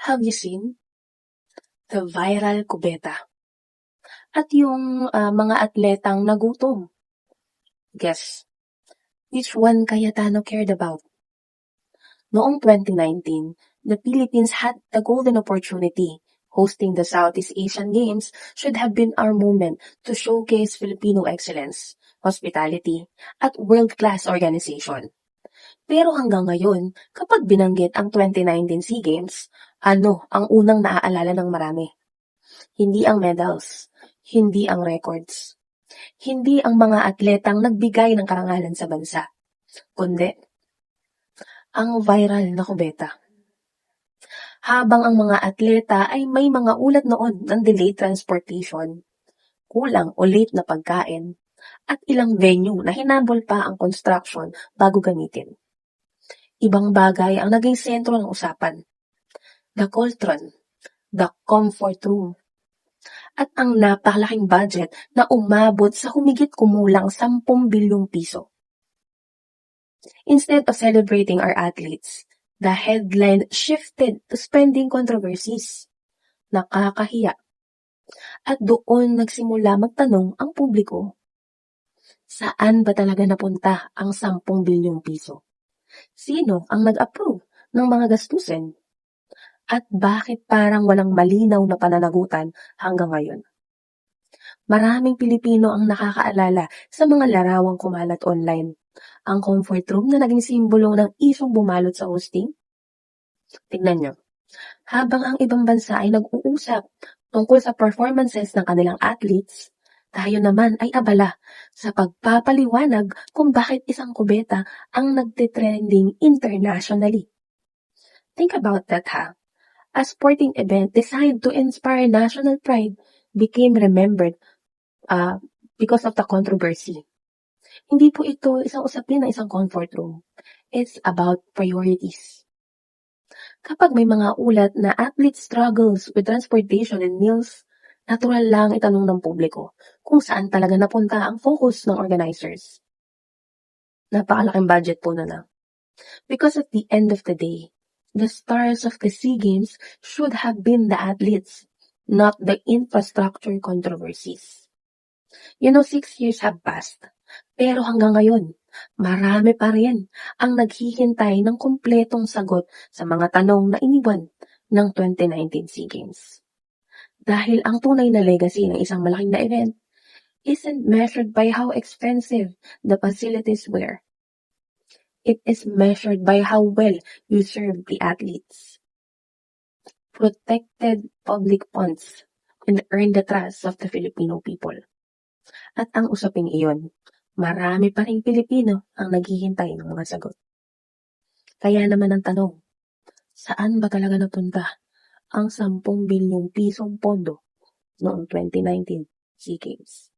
Have you seen the viral kubeta? At yung mga atletang nagutom. Guess, which one Cayetano cared about? Noong 2019, the Philippines had the golden opportunity. Hosting the Southeast Asian Games should have been our moment to showcase Filipino excellence, hospitality, at world-class organization. Pero hanggang ngayon, kapag binanggit ang 2019 SEA Games, ano ang unang naaalala ng marami? Hindi ang medals, hindi ang records, hindi ang mga atletang nagbigay ng karangalan sa bansa, kundi ang viral na kubeta. Habang ang mga atleta ay may mga ulat noon ng delayed transportation, kulang o late na pagkain, at ilang venue na hinabol pa ang construction bago gamitin. Ibang bagay ang naging sentro ng usapan. The Coltron, the comfort room, at ang napakalaking budget na umabot sa humigit kumulang 10 bilyong piso. Instead of celebrating our athletes, the headline shifted to spending controversies. Nakakahiya. At doon nagsimula magtanong ang publiko. Saan ba talaga napunta ang 10 bilyong piso? Sino ang nag-approve ng mga gastusin? At bakit parang walang malinaw na pananagutan hanggang ngayon? Maraming Pilipino ang nakakaalala sa mga larawang kumalat online. Ang comfort room na naging simbolo ng isyong bumalot sa hosting? Tignan nyo. Habang ang ibang bansa ay nag-uusap tungkol sa performances ng kanilang athletes, tayo naman ay abala sa pagpapaliwanag kung bakit isang kubeta ang nagtitrending internationally. Think about that, ha? A sporting event designed to inspire national pride became remembered because of the controversy. Hindi po ito isang usapin ng isang comfort room. It's about priorities. Kapag may mga ulat na athlete struggles with transportation and meals, natural lang itanong ng publiko kung saan talaga napunta ang focus ng organizers. Napakalaking budget po na lang. Because at the end of the day, the stars of the SEA Games should have been the athletes, not the infrastructure controversies. 6 years have passed. Pero hanggang ngayon, marami pa rin ang naghihintay ng kumpletong sagot sa mga tanong na iniwan ng 2019 SEA Games. Dahil ang tunay na legacy ng isang malaking na event isn't measured by how expensive the facilities were. It is measured by how well you serve the athletes. Protected public funds and earn the trust of the Filipino people. At ang usaping iyon, marami pa ring Pilipino ang naghihintay ng mga sagot. Kaya naman ang tanong, saan ba talaga napunta ang 10 bilyong pisong pondo noong 2019 SEA Games?